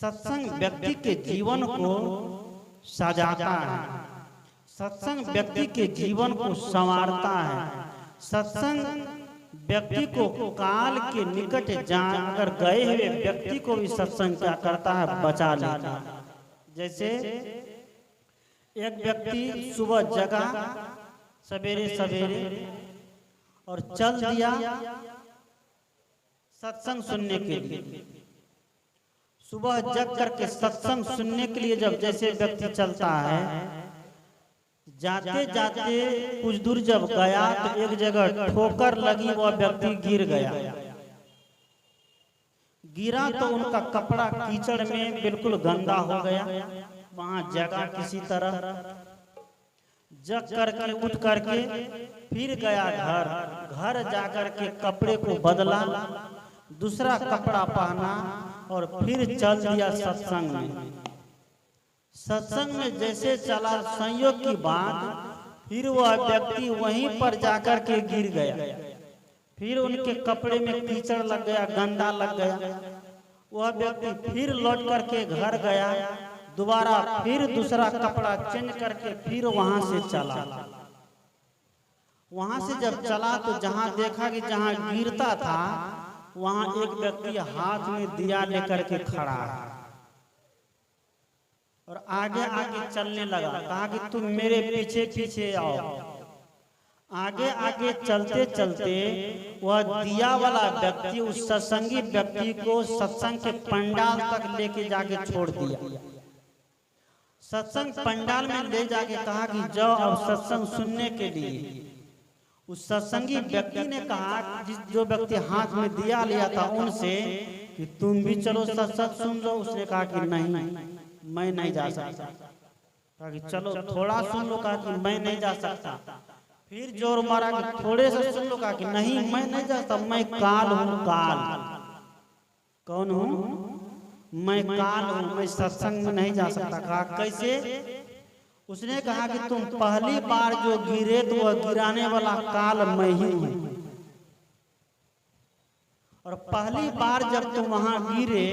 सत्संग व्यक्ति के जीवन को सजाता है, सत्संग व्यक्ति के जीवन को संवारता है। सत्संग व्यक्ति को काल के निकट जाकर गए हुए व्यक्ति को भी सत्संग क्या करता है, बचा लेता है। जैसे एक व्यक्ति सुबह जगा सवेरे सवेरे और चल दिया सत्संग सुनने के लिए। सुबह जग करके सत्संग सुनने के लिए जब जैसे व्यक्ति चलता है, जाते जाते कुछ दूर जब गया तो एक जगह ठोकर लगी, वह व्यक्ति गिर गया। गिरा तो उनका कपड़ा कीचड़ में बिल्कुल गंदा हो गया। वहां जगह किसी तरह जग करके उठ करके फिर गया घर जाकर के कपड़े को बदला, दूसरा कपड़ा पहना और फिर चल दिया सत्संग में। सत्संग में जैसे चला, संयोग की बात फिर वह व्यक्ति वहीं पर जाकर के गिर गया। फिर उनके कपड़े में कीचड़ लग गया, गंदा लग गया। वह व्यक्ति फिर लौट करके घर गया, दोबारा फिर दूसरा कपड़ा चेंज करके फिर वहां से चला। वहां से जब चला तो जहां देखा कि जहां गिरता था वहां एक व्यक्ति हाथ में दिया लेकर के खड़ा है और आगे आगे चलने लगा। कहा कि तुम मेरे पीछे पीछे आओ। आगे आगे चलते चलते वह दिया वाला व्यक्ति उस सत्संगी व्यक्ति को सत्संग के पंडाल तक लेके जाके छोड़ दिया। सत्संग पंडाल में ले जाके कहा कि जाओ अब सत्संग सुनने के लिए। उस सत्संगी व्यक्ति ने कहा, जो व्यक्ति हाथ में दिया लिया था उनसे, कि तुम भी चलो सत्संग सुन लो। उसने कहा कि नहीं, मैं नहीं जा सकता। कहा कि चलो थोड़ा सुन लो। कहा कि मैं नहीं जा सकता। फिर जोर मारा कि थोड़े से सुन लो। कहा कि नहीं, मैं नहीं जा सकता, मैं काल हूँ। काल कौन हूँ? मैं काल हूँ, मैं सत्संग में नहीं जा सकता। कहा कैसे? उसने कहा कि तुम पहली बार जो गिरे तो वह गिराने वाला काल मैं ही हूँ, और पहली बार जब तुम वहां गिरे,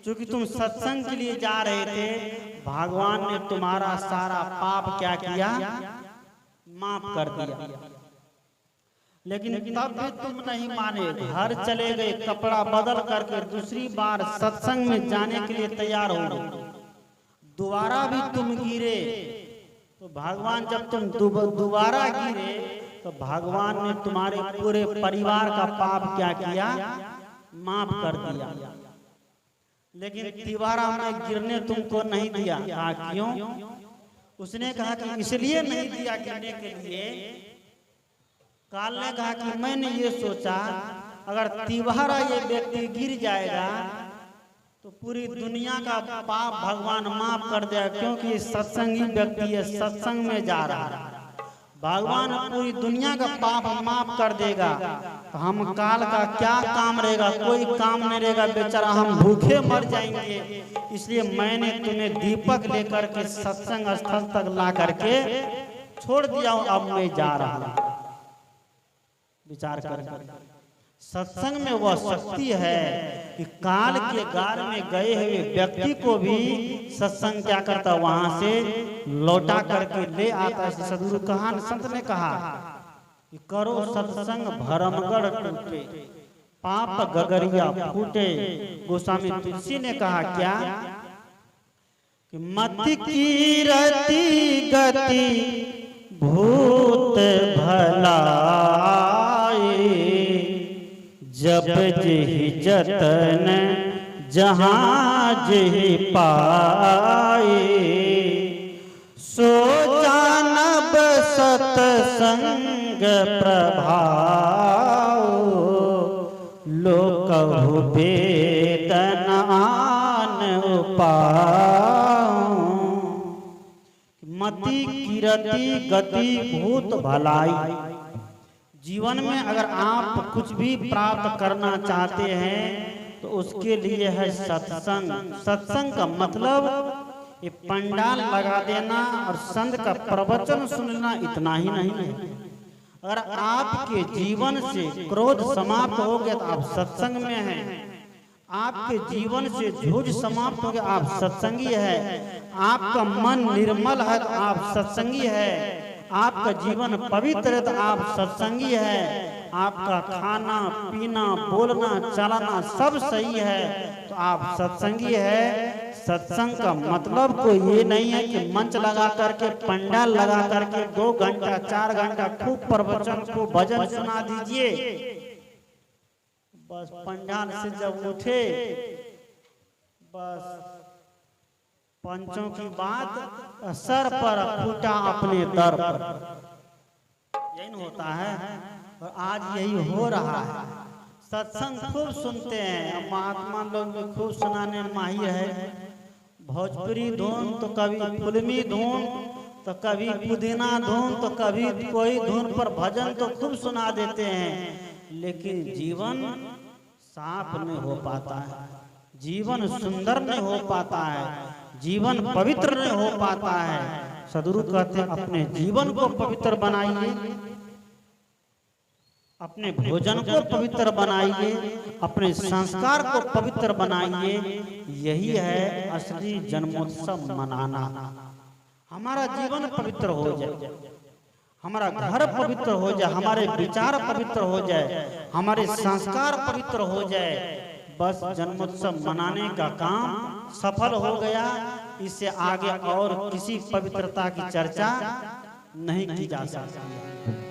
क्योंकि तुम सत्संग के लिए जा रहे थे, भगवान ने तुम्हारा सारा पाप क्या किया, माफ कर दिया। लेकिन तब भी तुम नहीं माने, घर चले गए, कपड़ा बदल करके दूसरी बार सत्संग में जाने के लिए तैयार हो गए। दोबारा भी तुम गिरे तो भगवान, जब तुम दोबारा गिरे तो भगवान ने तुम्हारे पूरे परिवार का पाप क्या किया, माफ कर दिया। लेकिन दोबारा में गिरने तुमको नहीं दिया। कहा क्यों? उसने कहा कि इसलिए नहीं दिया गिरने के लिए। काल ने कहा कि मैंने ये सोचा अगर तिवारा ये व्यक्ति गिर जाएगा तो पूरी दुनिया का पाप भगवान माफ कर देगा, क्योंकि सत्संगी व्यक्ति है, सत्संग में जा रहा है। भगवान पूरी दुनिया का पाप माफ कर देगा तो हम काल का क्या काम रहेगा? कोई काम नहीं रहेगा, बेचारा हम भूखे मर जाएंगे। इसलिए मैंने तुम्हें दीपक लेकर के सत्संग स्थल तक ला करके छोड़ दिया हूं, अब मैं जा रहा हूं। विचार कर, सत्संग में वह शक्ति है कि काल के गार में गए हुए व्यक्ति को भी सत्संग क्या करता, वहां से लौटा करके ले आता है। सदगुरु कहा, संत ने कहा कि करो सत्संग भरमगढ़ टूटे, पाप गगरिया फूटे। गोस्वामी तुलसी ने कहा क्या कि मति कीरति गति भूत भलाई, जब जिहि जतन जहाँ जिहि पाए, सो जानब सतसंग प्रभाव, लोकहु वेदन आन उपाय। मति कीरति गति भूत भलाई। जीवन में अगर आप कुछ भी प्राप्त करना चाहते हैं तो उसके लिए है सत्संग। सत्संग का मतलब ये पंडाल लगा देना और संत का प्रवचन सुनना इतना ही नहीं है। अगर आपके जीवन से क्रोध समाप्त हो गया तो आप सत्संग में हैं, आपके जीवन से झूठ समाप्त हो गया, आप सत्संगी है। आपका मन निर्मल है तो आप सत्संगी है। आपका जीवन पवित्र है तो आप सत्संगी है। आपका खाना पीना बोलना चलना सब सही है तो आप सत्संगी है। सत्संग का मतलब कोई ये नहीं है कि मंच लगा करके पंडाल लगा करके 2 घंटा 4 घंटा खूब प्रवचन को भजन सुना दीजिए। बस पंडाल से जब उठे बस पंचों की बात सर पर फूटा अपने दर पर, यही होता है। और आज यही हो रहा है। सत्संग खूब सुनते हैं, महात्मा लोग भी खूब सुनाने माहिर है। भोजपुरी धुन तो कभी फिल्मी धुन तो कभी पुदीना धुन तो कभी कोई धुन पर भजन तो खूब सुना देते हैं, लेकिन जीवन साफ नहीं हो पाता है, जीवन सुंदर नहीं हो पाता है, जीवन पवित्र नहीं हो पाता है। सदगुरु कहते हैं अपने जीवन को पवित्र बनाइए, अपने भोजन को पवित्र बनाइए, अपने संस्कार को पवित्र बनाइए। यही है असली जन्मोत्सव मनाना। हमारा जीवन पवित्र हो जाए, हमारा घर पवित्र हो जाए, हमारे विचार पवित्र हो जाए, हमारे संस्कार पवित्र हो जाए, बस जन्मोत्सव मनाने का काम सफल हो गया। इससे आगे और किसी पवित्रता की चर्चा नहीं की जा सकती।